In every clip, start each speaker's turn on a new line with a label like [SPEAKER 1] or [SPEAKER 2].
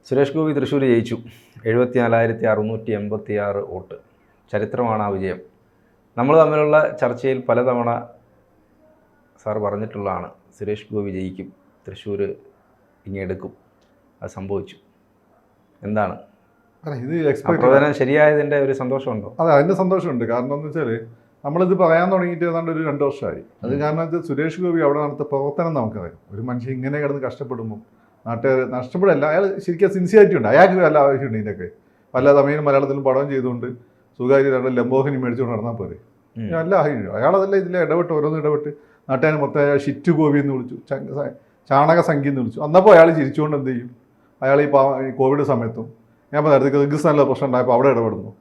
[SPEAKER 1] സുരേഷ് ഗോപി തൃശ്ശൂർ ജയിച്ചു. 74,686 വോട്ട്. ചരിത്രമാണ് ആ വിജയം. നമ്മൾ തമ്മിലുള്ള ചർച്ചയിൽ പലതവണ സാർ പറഞ്ഞിട്ടുള്ളതാണ്, സുരേഷ് ഗോപി ജയിക്കും, തൃശ്ശൂർ ഇങ്ങെടുക്കും. അത് സംഭവിച്ചു. എന്താണ് പ്രവചനം ശരിയായതിൻ്റെ ഒരു സന്തോഷമുണ്ടോ?
[SPEAKER 2] അതെ, അതിൻ്റെ സന്തോഷമുണ്ട്. കാരണം എന്ന് വെച്ചാൽ നമ്മളിത് പറയാൻ തുടങ്ങിയിട്ട് ഏതാണ്ട് ഒരു 2 വർഷമായി. അത് കാരണം വെച്ചാൽ സുരേഷ് ഗോപി അവിടെ നടത്തിയ പ്രവർത്തനം നമുക്കറിയാം. ഒരു മനുഷ്യൻ ഇങ്ങനെ കിടന്ന് കഷ്ടപ്പെടുമ്പോൾ നാട്ടുകാർ നഷ്ടപ്പെടല്ല, അയാൾ ശരിക്കും സിൻസിയാരിറ്റി ഉണ്ട്. അയാൾക്ക് വല്ല ആവശ്യമുണ്ട് ഇതിൻ്റെയൊക്കെ. പല തമിഴിലും മലയാളത്തിലും പടം ചെയ്തുകൊണ്ട് സുഖമായിട്ട് 2 ലംബോഹിനി മേടിച്ചുകൊണ്ട് നടന്നാൽ പോരെ. നല്ല ആവശ്യം അയാളതല്ല ഇതിൽ ഇടപെട്ട് ഓരോന്ന് ഇടപെട്ട് നാട്ടുകാർ മൊത്തം ഷിറ്റ് ഗോപി എന്ന് വിളിച്ചു, ചാണക സംഖ്യ എന്ന് വിളിച്ചു. അന്നപ്പോൾ അയാൾ ചിരിച്ചുകൊണ്ട് എന്ത് ചെയ്യും? അയാൾ ഈ കോവിഡ് സമയത്തും ഞാൻ നേരത്തെ കിർഗിസ്ഥാനിലെ പ്രശ്നം ഉണ്ടായപ്പോൾ അവിടെ ഇടപെടുന്നു.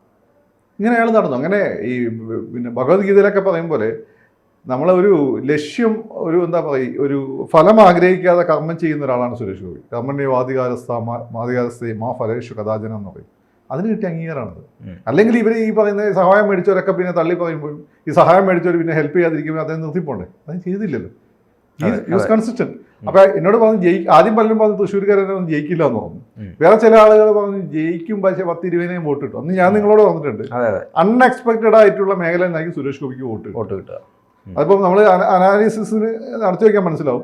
[SPEAKER 2] ഇങ്ങനെ അയാൾ നടന്നു. അങ്ങനെ ഈ പിന്നെ ഭഗവത്ഗീതയിലൊക്കെ പറയും പോലെ നമ്മളൊരു ലക്ഷ്യം, ഒരു എന്താ പറയുക, ഒരു ഫലം ആഗ്രഹിക്കാതെ കർമ്മം ചെയ്യുന്ന ഒരാളാണ് സുരേഷ് ഗോപി. കർമ്മണ്യ വാദികാരസ്ഥ മാ ഫലേഷു കഥാചനം എന്ന് പറയും. അതിന് കിട്ടിയ അംഗീകാരമാണത്. അല്ലെങ്കിൽ ഇവർ ഈ പറയുന്ന സഹായം മേടിച്ചവരൊക്കെ പിന്നെ തള്ളി പറയുമ്പോഴും ഈ സഹായം മേടിച്ചവർ പിന്നെ ഹെൽപ്പ് ചെയ്യാതിരിക്കുമ്പോൾ അദ്ദേഹം നിർത്തിപ്പോണ്ടേ? അത് ചെയ്തില്ലല്ലോ. Use consistent. അപ്പൊ എന്നോട് പറഞ്ഞു ആദ്യം പലരും പറഞ്ഞു തൃശ്ശൂർക്കാരൊന്നും ജയിക്കില്ല എന്ന് പറഞ്ഞു. വേറെ ചില ആളുകൾ പറഞ്ഞു ജയിക്കും, പക്ഷേ 10-20 വോട്ട് കിട്ടും. അന്ന് ഞാൻ നിങ്ങളോട് പറഞ്ഞിട്ടുണ്ട്, അൺഎക്സ്പെക്റ്റഡ് ആയിട്ടുള്ള മേഖല എന്നായിരിക്കും സുരേഷ് ഗോപിക്ക് വോട്ട് കിട്ടുക. അതിപ്പോൾ നമ്മൾ അനാലിസിസിന് നടത്തി വയ്ക്കാൻ മനസ്സിലാവും.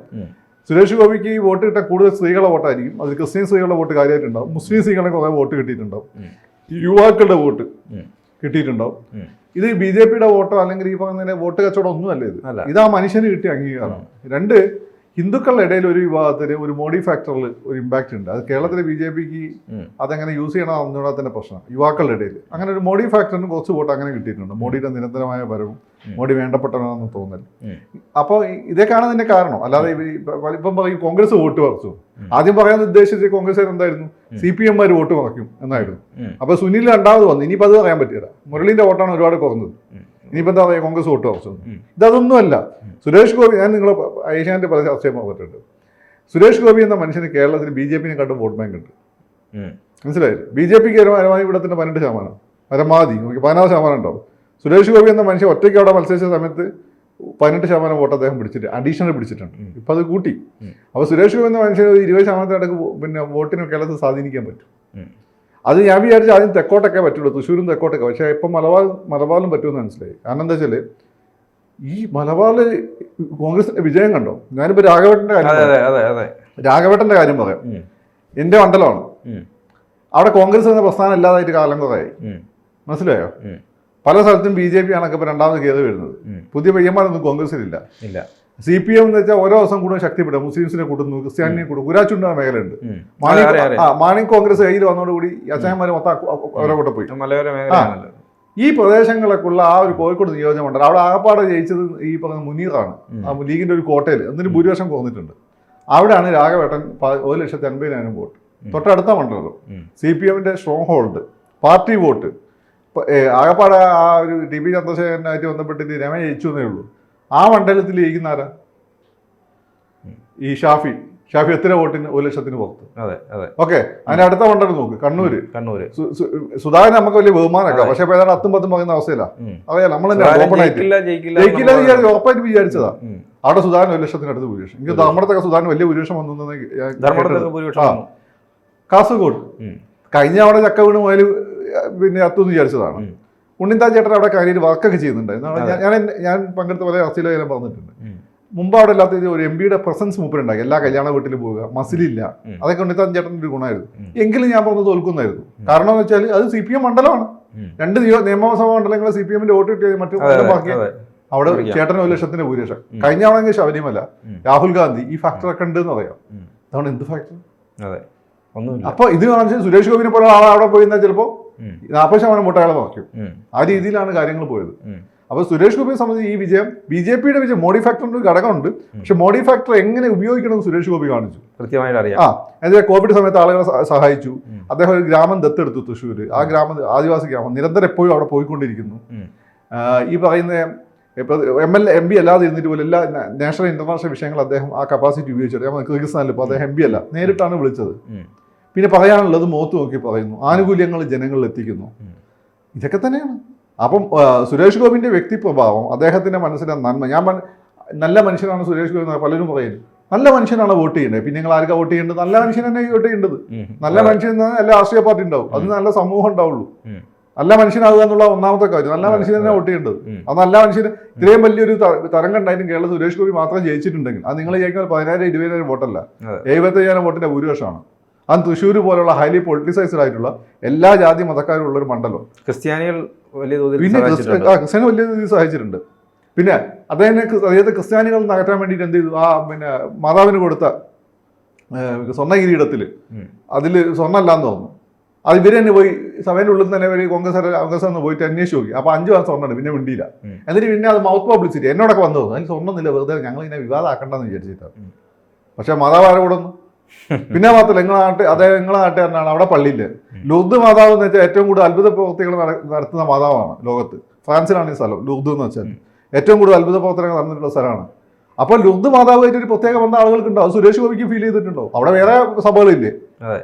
[SPEAKER 2] സുരേഷ് ഗോപിക്ക് ഈ വോട്ട് കിട്ടാൻ കൂടുതൽ സ്ത്രീകളുടെ വോട്ടായിരിക്കും. അതിൽ ക്രിസ്ത്യൻ സ്ത്രീകളുടെ വോട്ട് കാര്യമായിട്ടുണ്ടാവും. മുസ്ലിം സ്ത്രീകളെ കുറേ വോട്ട് കിട്ടിയിട്ടുണ്ടാവും. യുവാക്കളുടെ വോട്ട് കിട്ടിയിട്ടുണ്ടാവും. ഇത് BJPയുടെ വോട്ടോ അല്ലെങ്കിൽ ഈ പറയുന്നതിന്റെ വോട്ട് കച്ചവടം ഒന്നുമല്ല. ഇത് ആ മനുഷ്യന് കിട്ടിയ അംഗീകാരമാണ്. 2, ഹിന്ദുക്കളുടെ ഇടയിൽ ഒരു വിഭാഗത്തിന് ഒരു മോഡി ഫാക്ടറിൽ ഒരു ഇമ്പാക്റ്റ് ഉണ്ട്. അത് കേരളത്തിലെ BJPക്ക് അതെങ്ങനെ യൂസ് ചെയ്യണം എന്നതിൻ്റെ പ്രശ്നം. യുവാക്കളുടെ ഇടയിൽ അങ്ങനെ ഒരു മോഡി ഫാക്ടറിന് കുറച്ച് വോട്ട് അങ്ങനെ കിട്ടിയിട്ടുണ്ട്. മോഡിയുടെ നിരന്തരമായ വരവും മോഡി വേണ്ടപ്പെട്ടവനാണെന്ന് തോന്നൽ. അപ്പോൾ ഇതൊക്കെയാണ് അതിന്റെ കാരണം. അല്ലാതെ ഇപ്പം പറയും കോൺഗ്രസ് വോട്ട് കുറച്ചു. ആദ്യം പറയാൻ ഉദ്ദേശിച്ച കോൺഗ്രസ് എന്തായിരുന്നു? CPM വോട്ട് കുറയ്ക്കും എന്നായിരുന്നു. അപ്പൊ സുനിൽ 2ാമത് വന്നു. ഇനിയിപ്പോൾ അത് പറയാൻ പറ്റില്ല. മുരളീന്റെ വോട്ടാണ് ഒരുപാട് കുറഞ്ഞത്. ഇനിയിപ്പോൾ എന്താ പറയുക, കോൺഗ്രസ് വോട്ട് കുറച്ചു. ഇതൊന്നുമല്ല. സുരേഷ് ഗോപി, ഞാൻ നിങ്ങളെ ഏഷ്യാനെറ്റ് പല ചർച്ചയും പറഞ്ഞിട്ടുണ്ട്. സുരേഷ് ഗോപി എന്ന മനുഷ്യന് കേരളത്തിൽ BJPനെ കണ്ടും വോട്ട് ബാങ്ക് ഉണ്ട്. മനസ്സിലായില്ലേ? BJPക്ക് പരമാവധി ഇവിടെ തന്നെ 12%, പരമാവധി 16% ഉണ്ടാവും. സുരേഷ് ഗോപി എന്ന മനുഷ്യൻ ഒറ്റയ്ക്ക് അവിടെ മത്സരിച്ച സമയത്ത് 18% വോട്ട് അദ്ദേഹം അഡീഷണൽ പിടിച്ചിട്ടുണ്ട്. ഇപ്പം അത് കൂട്ടി. അപ്പോൾ സുരേഷ് ഗോപി എന്ന മനുഷ്യന് 20% അടുക്ക് പിന്നെ വോട്ടിന് കേരളത്തിൽ സ്വാധീനിക്കാൻ പറ്റും. അത് ഞാൻ വിചാരിച്ചു ആദ്യം തെക്കോട്ടൊക്കെ പറ്റുള്ളൂ, തൃശ്ശൂരും തെക്കോട്ടൊക്കെ. പക്ഷേ ഇപ്പം മലബാറിലും പറ്റുമെന്ന് മനസ്സിലായി. കാരണം എന്താ വെച്ചാൽ ഈ മലബാറിൽ കോൺഗ്രസിന്റെ വിജയം കണ്ടോ? ഞാനിപ്പോൾ രാഘവേട്ടൻ്റെ കാര്യം പറയാം. എൻ്റെ മണ്ഡലമാണ്. അവിടെ കോൺഗ്രസ് എന്ന പ്രസ്ഥാനം ഇല്ലാതായിട്ട് കാലം കുറയായി. മനസ്സിലായോ? പല സ്ഥലത്തും BJP ആണൊക്കെ ഇപ്പോൾ 2ാമത് കയറി വരുന്നത്. പുതിയ പയ്യന്മാരൊന്നും കോൺഗ്രസിലില്ല. CPM എന്ന് വെച്ചാൽ ഓരോ ദിവസം കൂടുതൽ ശക്തിപ്പെടും. മുസ്ലിംസിനെ കൂട്ടുന്നു, ക്രിസ്ത്യാനിനെ കൂട്ടും. കുരാച്ചുണ്ടാകുന്ന മേഖലയുണ്ട്. മാണി കോൺഗ്രസ് കയ്യിൽ വന്നതോടുകൂടി അച്ഛന്മാർ മൊത്തം അവരെ കൂടെ പോയി. ഈ പ്രദേശങ്ങളൊക്കെയുള്ള ആ ഒരു കോഴിക്കോട് നിയോജകമണ്ഡലം അവിടെ ആകപ്പാടെ ജയിച്ചത് ഈ പറഞ്ഞ മുനീറാണ്. ആ ലീഗിന്റെ ഒരു കോട്ടയിൽ എന്നിട്ട് ഭൂരിപക്ഷം കുറഞ്ഞിട്ടുണ്ട്. അവിടെയാണ് രാഘവേട്ടൻ 1,50,000 വോട്ട്. തൊട്ടടുത്ത മണ്ഡലം CPMന്റെ സ്ട്രോങ് ഹോൾഡ്, പാർട്ടി വോട്ട്. ആകപ്പാടെ ആ ഒരു TP ചന്ദ്രശേഖരനായിട്ട് ബന്ധപ്പെട്ടിട്ട് രമേശ് ജയിച്ചു എന്നേ ഉള്ളൂ. ആ മണ്ഡലത്തിൽ ജയിക്കുന്ന ആരാ? ഈ ഷാഫി എത്ര വോട്ടിന്? 1,00,000 പുറത്ത്. ഓക്കെ. അതിന്റെ അടുത്ത മണ്ഡലം നോക്ക്, കണ്ണൂര്. സുധാകരൻ നമുക്ക് വലിയ ബഹുമാനമൊക്കെ, പക്ഷെ ഇപ്പൊ ഏതാണ്ട് 10-10 പറയുന്ന അവസ്ഥയിലാണ്. അറിയാം, നമ്മൾ ജയിക്കില്ല ഉറപ്പായിട്ട് വിചാരിച്ചതാ. അവിടെ സുധാകരൻ 1,00,000 അടുത്ത് ഭൂരിപക്ഷം. എനിക്ക് ധർമ്മടത്തൊക്കെ സുധാകരൻ വലിയ ഭൂരിപക്ഷം വന്നു. കാസർഗോഡ് കഴിഞ്ഞ അവിടെ ചക്ക വീണ് മുതൽ പിന്നെ അത്തുന്ന് വിചാരിച്ചതാണ്. ഉണ്ണിത്താ ചേട്ടൻ അവിടെ കാര്യത്തിൽ വർക്കൊക്കെ ചെയ്യുന്നുണ്ട്. ഞാൻ പങ്കെടുത്ത പല ചർച്ചയിലും പറഞ്ഞിട്ടുണ്ട്. മുമ്പ് അവിടെ ഇല്ലാത്ത ഒരു MPയുടെ പ്രസൻസ് മൂപ്പരുണ്ടാക്കി. എല്ലാ കല്യാണ വീട്ടിലും പോവുക, മസിലില്ല. അതൊക്കെ ഉണ്ണിത്താൻ ചേട്ടൻ്റെ ഒരു ഗുണമായിരുന്നു. എങ്കിലും ഞാൻ പറഞ്ഞത് തോൽക്കുന്നായിരുന്നു. കാരണം എന്ന് വെച്ചാൽ അത് CPM മണ്ഡലമാണ്. 2 നിയമസഭാ മണ്ഡലങ്ങളെ CPMന്റെ വോട്ട് കിട്ടിയത് മറ്റു ബാക്കി അവിടെ ചേട്ടന് 1,00,000 ഭൂരിപക്ഷം. കഴിഞ്ഞ ആണെങ്കിൽ ശബരിമല, രാഹുൽ ഗാന്ധി, ഈ ഫാക്ടറൊക്കെ ഉണ്ട് എന്ന് പറയാം. അതാണ് എന്ത് ഫാക്ടർ? അപ്പൊ ഇത് കാണിച്ചാൽ സുരേഷ് ഗോപിനെ പോലെ ആളെ അവിടെ പോയി ചിലപ്പോൾ 40% വോട്ടുകളെ കുറയ്ക്കും. ആ രീതിയിലാണ് കാര്യങ്ങൾ പോയത്. അപ്പോൾ സുരേഷ് ഗോപിയെ സംബന്ധിച്ച് ഈ വിജയം, BJPയുടെ വിജയം, മോഡി ഫാക്ടറിന്റെ ഒരു ഘടകമുണ്ട്. പക്ഷെ മോഡി ഫാക്ടർ എങ്ങനെ ഉപയോഗിക്കണമെന്ന് സുരേഷ് ഗോപി കാണിച്ചു, കൃത്യമായിട്ട് അറിയാം. അതായത് കോവിഡ് സമയത്ത് ആളുകളെ സഹായിച്ചു. അദ്ദേഹം ഒരു ഗ്രാമം ദത്തെടുത്തു, തൃശ്ശൂർ. ആ ഗ്രാമം ആദിവാസി ഗ്രാമം, നിരന്തരം എപ്പോഴും അവിടെ പോയിക്കൊണ്ടിരിക്കുന്നു. ഈ പറയുന്ന MP അല്ലാതെ ഇരുന്നിട്ട് പോലെ എല്ലാ നാഷണൽ ഇന്റർനാഷണൽ വിഷയങ്ങൾ അദ്ദേഹം ആ കപ്പാസിറ്റി ഉപയോഗിച്ചിട്ട് കിർഗിസ്ഥാനിൽ ഇപ്പോൾ അദ്ദേഹം MP അല്ല, നേരിട്ടാണ് വിളിച്ചത്. പിന്നെ പറയാനുള്ളത് മുഖത്ത് നോക്കി പറയുന്നു, ആനുകൂല്യങ്ങൾ ജനങ്ങളിൽ എത്തിക്കുന്നു. ഇതൊക്കെ തന്നെയാണ്. അപ്പം സുരേഷ് ഗോപിന്റെ വ്യക്തിപ്രഭാവം, അദ്ദേഹത്തിന്റെ മനസ്സിലെ നന്മ, നല്ല മനുഷ്യനാണ് സുരേഷ് ഗോപി പലരും പറയുന്നു. നല്ല മനുഷ്യനാണ് വോട്ട് ചെയ്യേണ്ടത്. പിന്നെ നിങ്ങൾ ആർക്കാ വോട്ട് ചെയ്യേണ്ടത്? നല്ല മനുഷ്യൻ തന്നെ വോട്ട് ചെയ്യേണ്ടത്. നല്ല മനുഷ്യൻ എല്ലാ രാഷ്ട്രീയ പാർട്ടി ഉണ്ടാവും, അത് നല്ല സമൂഹം ഉണ്ടാവുള്ളൂ. നല്ല മനുഷ്യനാകുക എന്നുള്ള ഒന്നാമത്തെ കാര്യം. നല്ല മനുഷ്യൻ തന്നെ വോട്ട് ചെയ്യേണ്ടത്. അത് നല്ല മനുഷ്യന് ഇത്രയും വലിയൊരു തരംഗം ഉണ്ടായിട്ടും കേരളത്തിൽ സുരേഷ് ഗോപി മാത്രം ജയിച്ചിട്ടുണ്ടെങ്കിൽ അത് നിങ്ങൾ ജയിക്കാൻ 10,000-20,000 വോട്ടല്ല, 75,000 വോട്ടിന്റെ ഭൂരിപക്ഷമാണ്. അത് തൃശ്ശൂർ പോലുള്ള ഹൈലി പൊളിറ്റിസൈസ്ഡ് ആയിട്ടുള്ള എല്ലാ ജാതി മതക്കാരും ഉള്ളൊരു മണ്ഡലം.
[SPEAKER 1] ക്രിസ്ത്യാനികൾ വലിയ തോതിൽ
[SPEAKER 2] ക്രിസ്ത്യാനി വലിയ തോതിൽ സഹായിച്ചിട്ടുണ്ട്. പിന്നെ അദ്ദേഹത്തെ ക്രിസ്ത്യാനികൾ നകറ്റാൻ വേണ്ടിയിട്ട് എന്ത് ചെയ്തു? പിന്നെ മാതാവിന് കൊടുത്ത സ്വർണ്ണ കിരീടത്തിൽ അതിൽ സ്വർണ്ണമല്ലാന്ന് തോന്നുന്നു. അത് ഇവർ തന്നെ പോയി സഭയുടെ ഉള്ളിൽ തന്നെ കോൺഗ്രസ് ഒന്ന് പോയിട്ട് അന്വേഷിച്ച് നോക്കി. അപ്പോൾ 5 വർഷം സ്വർണ്ണമുണ്ട്, പിന്നെ മിണ്ടിയില്ല. എന്നിട്ട് പിന്നെ അത് മൗത്ത് പബ്ലിസിറ്റി എന്നോടൊക്കെ വന്നു തോന്നുന്നു. അതിന് സ്വർണ്ണമൊന്നുമില്ല, വെറുതെ ഞങ്ങൾ ഇങ്ങനെ വിവാദമാക്കണ്ടെന്ന് വിചാരിച്ചിട്ടാണ്. പക്ഷെ മാതാവ് ആരെ കൂടെ ഒന്നും പിന്നെ മാത്രമല്ല, നിങ്ങളെ നാട്ടുകാരനാണ്. അവിടെ പള്ളിയില്ല. ലൂർദ് മാതാവ് എന്ന് വെച്ചാൽ ഏറ്റവും കൂടുതൽ അത്ഭുത പ്രവർത്തികൾ നടത്തുന്ന മാതാവാണ് ലോകത്ത്. ഫ്രാൻസിലാണ് ഈ സ്ഥലം. ലൂർദ് എന്ന് വെച്ചാൽ ഏറ്റവും കൂടുതൽ അത്ഭുത പ്രവർത്തനങ്ങൾ നടന്നിട്ടുള്ള സ്ഥലമാണ്. അപ്പോൾ ലൂർദ് മാതാവായിട്ട് ഒരു പ്രത്യേക ബന്ധം ആളുകൾക്കുണ്ടോ? അത് സുരേഷ് ഗോപിക്ക് ഫീൽ ചെയ്തിട്ടുണ്ടോ? അവിടെ വേറെ സഭകളില്ലേ?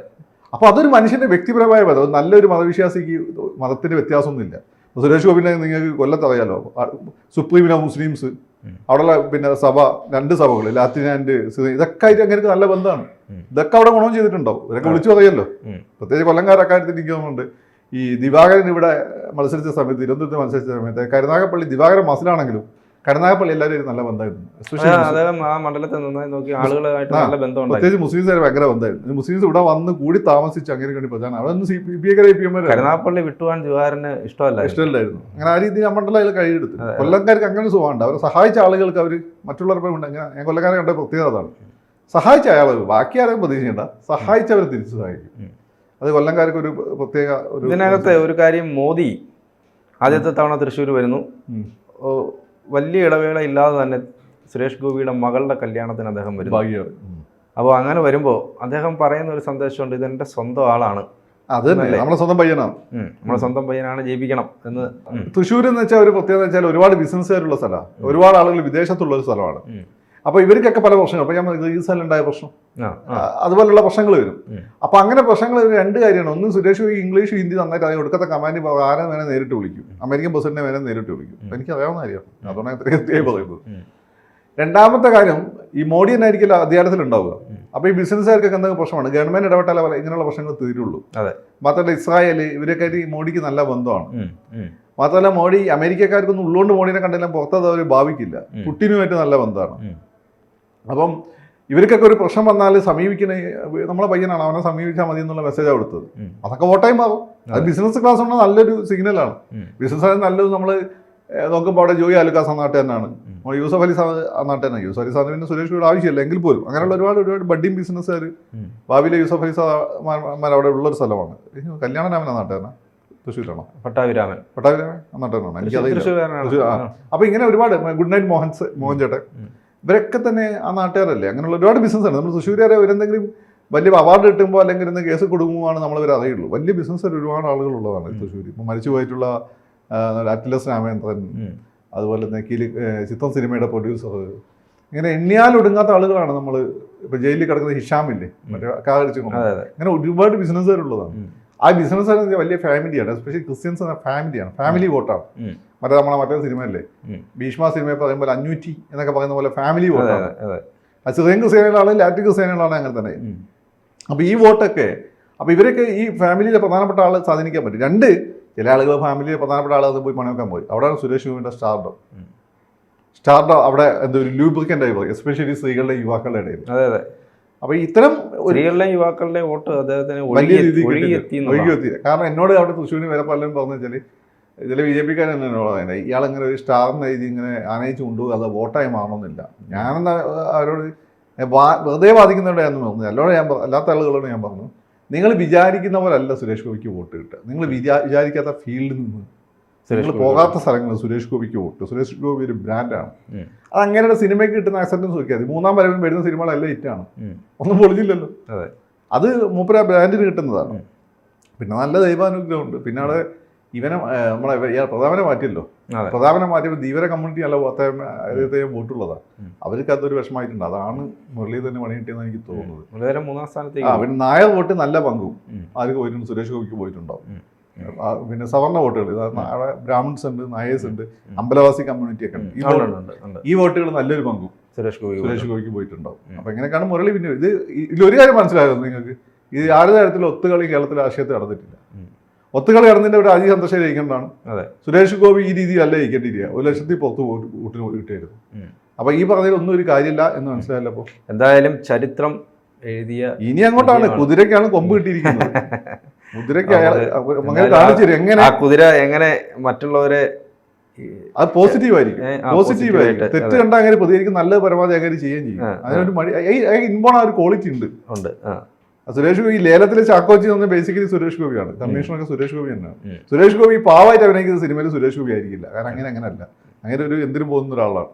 [SPEAKER 2] അപ്പോൾ അതൊരു മനുഷ്യന്റെ വ്യക്തിപരമായ ബന്ധം. നല്ലൊരു മതവിശ്വാസിക്ക് മതത്തിന്റെ വ്യത്യാസമൊന്നുമില്ല. സുരേഷ് ഗോപിനെ നിങ്ങൾക്ക് കൊല്ലത്തറിയാലോ, സുപ്രീമിലെ മുസ്ലിംസ്, അവിടെയുള്ള പിന്നെ സഭ, 2 സഭകൾ, ലാറ്റിൻ ആൻഡ് ഇതൊക്കെ ആയിട്ട് അങ്ങനെ നല്ല ബന്ധമാണ്. ഇതൊക്കെ അവിടെ ഗുണം ചെയ്തിട്ടുണ്ടാവും. ഇതൊക്കെ വിളിച്ചു പറയല്ലോ. പ്രത്യേകിച്ച് കൊല്ലംകാർ അക്കാര്യത്തിൽ എനിക്ക് തോന്നുന്നുണ്ട്. ഈ ദിവാകരൻ ഇവിടെ മത്സരിച്ച സമയത്ത്, തിരുവനന്തപുരത്ത് മത്സരിച്ച സമയത്ത് കരുനാഗപ്പള്ളി ദിവാകരൻ മസിലാണെങ്കിലും കരുനാഗപ്പള്ളി എല്ലാവരും നല്ല ബന്ധമായിരുന്നു. പ്രത്യേകിച്ച് മുസ്ലിംസ് ഭയങ്കര ബന്ധമായിരുന്നു. മുസ്ലിംസ് ഇവിടെ വന്ന് കൂടി താമസിച്ച് അങ്ങനെ കണ്ടി പ്രധാനം. അവിടെ
[SPEAKER 1] കരുനാഗപ്പള്ളി വിട്ടുപോകാൻ ദിവാകരന്
[SPEAKER 2] ഇഷ്ടമല്ലായിരുന്നു. അങ്ങനെ ആ രീതിയിൽ നമ്മളുടെ അതിൽ കഴിയെടുത്ത് കൊല്ലംകാർക്ക് അങ്ങനെ സുഖമുണ്ട്. അവരെ സഹായിച്ച ആളുകൾക്ക് അവർ മറ്റുള്ളവരുടെ ഉണ്ട്. അങ്ങനെ ഞാൻ കൊല്ലംകാരെ കണ്ട പ്രത്യേകത അതാണ്. സഹായിച്ച അയാൾ, ബാക്കി ആരെയും പ്രതീക്ഷിക്കേണ്ട, സഹായിച്ചവരെ തിരിച്ചു സഹായിക്കും. അത് കൊല്ലംകാർക്ക് ഒരു പ്രത്യേക
[SPEAKER 1] ഇതിനകത്തെ ഒരു കാര്യം. മോദി ആദ്യത്തെ തവണ തൃശ്ശൂർ വരുന്നു. വലിയ ഇടവേള ഇല്ലാതെ തന്നെ സുരേഷ് ഗോപിയുടെ മകളുടെ കല്യാണത്തിന് അദ്ദേഹം വരുന്നു. അപ്പോൾ അങ്ങനെ വരുമ്പോൾ അദ്ദേഹം പറയുന്ന ഒരു സന്ദേശമുണ്ട്, ഇതെൻ്റെ സ്വന്തം ആളാണ്,
[SPEAKER 2] അത് നമ്മുടെ സ്വന്തം പയ്യനാണ്,
[SPEAKER 1] നമ്മുടെ സ്വന്തം പയ്യനാണ്, ജയിപ്പിക്കണം എന്ന്.
[SPEAKER 2] തൃശ്ശൂർ എന്ന് വെച്ചാൽ ഒരു പ്രത്യേകത വെച്ചാൽ ഒരുപാട് ബിസിനസ്സുകാരുള്ള സ്ഥലമാണ്, ഒരുപാട് ആളുകൾ വിദേശത്തുള്ള ഒരു സ്ഥലമാണ്. അപ്പോൾ ഇവർക്കൊക്കെ പല പ്രശ്നങ്ങൾ, അപ്പോൾ ഞാൻ ഈ സ്ഥലമുണ്ടായ പ്രശ്നം, അതുപോലുള്ള പ്രശ്നങ്ങൾ വരും. അപ്പോൾ അങ്ങനെ പ്രശ്നങ്ങൾ 2 കാര്യമാണ്. ഒന്ന്, സുരേഷ് ഗോപി ഇംഗ്ലീഷ് ഹിന്ദി നന്നായിട്ട് അറിയാം. ഒടുക്കത്തെ കമാൻഡ് ആരെ വേണേൽ നേരിട്ട് വിളിക്കും, അമേരിക്കൻ പ്രസിഡന്റിനെ വേണേൽ നേരിട്ട് വിളിക്കും. എനിക്ക് അറിയാവുന്ന കാര്യമാണ്, അതുകൊണ്ടാണ് എത്രയും പറയുന്നത്. രണ്ടാമത്തെ കാര്യം, ഈ മോഡി തന്നെ ആയിരിക്കില്ല അധികാരത്തിലുണ്ടാവുക. അപ്പോൾ ഈ ബിസിനസ്സുകാർക്കൊക്കെ എന്തെങ്കിലും പ്രശ്നമാണ്, ഗവൺമെന്റ് ഇടപെട്ടാലേ ഇങ്ങനെയുള്ള പ്രശ്നങ്ങൾ തീരുള്ളൂ. മാത്രമല്ല ഇസ്രായേൽ ഇവരൊക്കെ മോഡിക്ക് നല്ല ബന്ധമാണ്. മാത്രമല്ല മോഡി അമേരിക്കക്കാർക്കൊന്നും ഉള്ളതുകൊണ്ട് മോഡിനെ കണ്ടെല്ലാം പുറത്തത് അവർ ഭാവിക്കില്ല. പുട്ടിനുമായിട്ട് നല്ല ബന്ധമാണ്. അപ്പം ഇവർക്കൊക്കെ ഒരു പ്രശ്നം വന്നാൽ സമീപിക്കുന്ന നമ്മളെ പയ്യനാണ്, അവനെ സമീപിച്ചാൽ മതി എന്നുള്ള മെസ്സേജാണ് കൊടുത്തത്. അതൊക്കെ വോട്ടായി മാറും. അത് ബിസിനസ് ക്ലാസ് ഉള്ള നല്ലൊരു സിഗ്നലാണ്. ബിസിനസ് നല്ലത് നമ്മൾ നോക്കുമ്പോൾ അവിടെ ജോയി ആലുക്കാസ് നാട്ടുകാരനാണ്, യൂസഫ് അലി സാദ് നാട്ടുകാരനാണ്. യൂസഫ് അലി സാദിന് പിന്നെ സുരേഷ് ഗോപിയുടെ ആവശ്യമില്ല എങ്കിൽ പോലും അങ്ങനെയുള്ള ഒരുപാട് ബഡ്ഡിങ് ബിസിനസ്സുകാർ ഭാവിയിലെ യൂസഫ് അലി സാദ് അവിടെ ഉള്ളൊരു സ്ഥലമാണ്. കല്യാണരാമനാ നാട്ടുകാരനാണ്, തൃശ്ശൂരാണോ? പട്ടാഭിരാമൻ നാട്ടുകാരനാണ്, എനിക്കറിയില്ല. അപ്പോൾ ഇങ്ങനെ ഒരുപാട് ഗുഡ് നൈറ്റ് മോഹൻ ചേട്ടൻ, ഇവരൊക്കെ തന്നെ ആ നാട്ടുകാരല്ലേ. അങ്ങനെയുള്ള ഒരുപാട് ബിസിനസ്സാണ്. നമ്മൾ തൃശ്ശൂരുകാരെ ഇവരെന്തെങ്കിലും വലിയ അവാർഡ് കിട്ടുമ്പോൾ അല്ലെങ്കിൽ ഇന്ന് കേസ് കൊടുക്കുമ്പോഴാണ് നമ്മളിവർ അറിയുള്ളൂ. വലിയ ബിസിനസ് ഒരുപാട് ആളുകളുള്ളതാണ് തൃശ്ശൂർ. ഇപ്പോൾ മരിച്ചു പോയിട്ടുള്ള അറ്റ്ലസ് രാമേന്ദ്രൻ, അതുപോലെ തന്നെ ചിത്രം സിനിമയുടെ പ്രൊഡ്യൂസർ, ഇങ്ങനെ എണ്ണിയാലൊടുങ്ങാത്ത ആളുകളാണ്. നമ്മൾ ഇപ്പോൾ ജയിലിൽ കിടക്കുന്ന ഹിഷാമില്ലേ, മറ്റേ കാകരിച്ചു, അങ്ങനെ ഒരുപാട് ബിസിനസ്സുകാരുള്ളതാണ്. ആ ബിസിനസ് വലിയ ഫാമിലിയാണ്, എസ്പെഷ്യലി ക്രിസ്ത്യൻസ് എന്ന ഫാമിലിയാണ്, ഫാമിലി വോട്ടാണ്. മറ്റേ സിനിമയല്ലേ ഭീഷ്മ സിനിമയെ പറയുമ്പോൾ 500 എന്നൊക്കെ പറയുന്ന പോലെ ഫാമിലി വോട്ടാണ്. അത് സിറിയൻ ക്രിസ്ത്യാനികളാണ്, ലാറ്റിൻ ക്രിസ്ത്യാനികളാണ്, അങ്ങനെ തന്നെ. അപ്പോൾ ഈ വോട്ടൊക്കെ, അപ്പോൾ ഇവരൊക്കെ ഈ ഫാമിലിയിലെ പ്രധാനപ്പെട്ട ആൾ സ്വാധീനിക്കാൻ പറ്റും. 2, ചില ആളുകൾ ഫാമിലിയിലെ പ്രധാനപ്പെട്ട ആൾ പോയി പണി വെക്കാൻ പോയി. അവിടെയാണ് സുരേഷ് ഗോപിയുടെ സ്റ്റാർഡം അവിടെ എന്തൊരു ലൂബ്രിക്കൻ്റ് ആയി പറയും, എസ്പെഷ്യലി സ്ത്രീകളുടെ യുവാക്കളുടെ ഇടയിൽ. അപ്പോൾ ഇത്തരം
[SPEAKER 1] സ്ത്രീകളുടെയും യുവാക്കളുടെയും വോട്ട് അദ്ദേഹത്തിന്
[SPEAKER 2] വലിയ രീതിയിൽ ഒഴുകിയെത്തി. കാരണം എന്നോട് അവിടെ തൃശ്ശൂരിന് വരെ പലരും പറഞ്ഞു വെച്ചാൽ, ഇതിലെ BJP-ക്കാരൻ തന്നെ എന്നോട് പറയുന്നത്, ഇയാളിങ്ങനെ ഒരു സ്റ്റാറിന് എഴുതി ഇങ്ങനെ ആനയിച്ച് കൊണ്ടുപോകുക, അത് വോട്ടായി മാറണമെന്നില്ല. ഞാനെന്താ അവരോട് വെറുതെ വാദിക്കുന്നവരുടെയാണെന്ന് പറഞ്ഞു. അല്ലാത്ത ആളുകളോട് ഞാൻ പറഞ്ഞു, നിങ്ങൾ വിചാരിക്കുന്ന പോലെ അല്ല സുരേഷ് ഗോപിക്ക് വോട്ട് കിട്ടുക. നിങ്ങൾ വിചാരിക്കാത്ത ഫീൽഡിൽ നിന്ന്, നിങ്ങൾ പോകാത്ത സ്ഥലങ്ങളിൽ സുരേഷ് ഗോപിക്ക് വോട്ട്. സുരേഷ് ഗോപി ഒരു ബ്രാൻഡാണ്. അത് അങ്ങനെയുള്ള സിനിമയ്ക്ക് കിട്ടുന്ന ആക്സെപ്റ്റൻസ് നോക്കിയാൽ മതി. 3-ാം വരവിൽ വരുന്ന സിനിമകളെല്ലാം ഹിറ്റാണ്, ഒന്നും പൊളിഞ്ഞില്ലല്ലോ. അത് മൂപ്പര ബ്രാൻഡിന് കിട്ടുന്നതാണ്. പിന്നെ നല്ല ദൈവാനുഗ്രഹമുണ്ട്. പിന്നെ അവിടെ ഇവനെ നമ്മളെ പ്രധാനനെ മാറ്റിയല്ലോ. പ്രധാനനെ മാറ്റിയപ്പോൾ ധീവര കമ്മ്യൂണിറ്റി അല്ല അദ്ദേഹത്തെയും വോട്ടുള്ളതാണ്. അവർക്ക് അതൊരു വിഷമമായിട്ടുണ്ട്. അതാണ് മുരളി തന്നെ പണി കിട്ടിയെന്ന് എനിക്ക് തോന്നുന്നത്.
[SPEAKER 1] 3-ാം സ്ഥാനത്ത്
[SPEAKER 2] അവന് നായർ വോട്ട് നല്ല പങ്കും ആർക്ക് പോയിട്ടുണ്ട്, സുരേഷ് ഗോപിക്ക് പോയിട്ടുണ്ടാവും. പിന്നെ സവർണ വോട്ടുകൾ, ബ്രാഹ്മിൺസ് ഉണ്ട്, നായേഴ്സ് ഉണ്ട്, അമ്പലവാസി കമ്മ്യൂണിറ്റി ഒക്കെ ഉണ്ട്. ഈ വോട്ടുകൾ നല്ലൊരു പങ്കും
[SPEAKER 1] സുരേഷ്
[SPEAKER 2] ഗോപിക്ക് പോയിട്ടുണ്ടാവും. അപ്പൊ എങ്ങനെയൊക്കെയാണ് മുരളി പിന്നെ ഇതിലൊരു കാര്യം മനസ്സിലാകുന്നത് നിങ്ങൾക്ക്, ഇത് യാതൊരു തരത്തിലും ഒത്തുകളി കേരളത്തിലെ രാഷ്ട്രീയത്തിൽ നടന്നിട്ടില്ല. ഒത്തുകളി നടന്നതിന്റെ ഒരു രാജീവ് ചന്ദ്രശേഖരൻ ജയിക്കേണ്ടതാണ്. സുരേഷ് ഗോപി ഈ രീതിയിലല്ല ജയിക്കേണ്ടിയിരിക്കുക. 1,00,000 പുറത്ത് വോട്ടിന് കിട്ടിയായിരുന്നു. അപ്പൊ ഈ പറഞ്ഞതിലൊന്നും ഒരു കാര്യമില്ല എന്ന് മനസ്സിലായല്ലോ. അപ്പൊ
[SPEAKER 1] എന്തായാലും ചരിത്രം എഴുതിയ
[SPEAKER 2] ഇനി അങ്ങോട്ടാണ് കുതിരക്കാണ് കൊമ്പ് കിട്ടിയിരിക്കുന്നത്. കുതിരക്ക് അങ്ങനെ കാണിച്ചു എങ്ങനെ
[SPEAKER 1] ആ കുതിര എങ്ങനെ മറ്റുള്ളവരെ
[SPEAKER 2] അത് പോസിറ്റീവായിരിക്കും. തെറ്റ് കണ്ടാൽ അങ്ങനെ പ്രതികരിക്കും, നല്ല പരമാവധി അങ്ങനെ ചെയ്യുകയും ചെയ്യും. അതിനൊരു മടി ഇൻബോൺ ആ ഒരു ക്വാളിറ്റി ഉണ്ട്. സുരേഷ് ഗോപി ലേലത്തിലെ ചാക്കോച്ചി എന്ന് ബേസിക്കലി സുരേഷ് ഗോപിയാണ്. കമ്മീഷണറൊക്കെ സുരേഷ് ഗോപി തന്നെയാണ്. സുരേഷ് ഗോപി പാവമായിട്ട് അഭിനയിക്കുന്ന സിനിമയിൽ സുരേഷ് ഗോപി ആയിരിക്കില്ല. കാരണം അങ്ങനെയല്ല, അങ്ങനെ ഒരു എന്തിനും പോകുന്ന ഒരാളാണ്.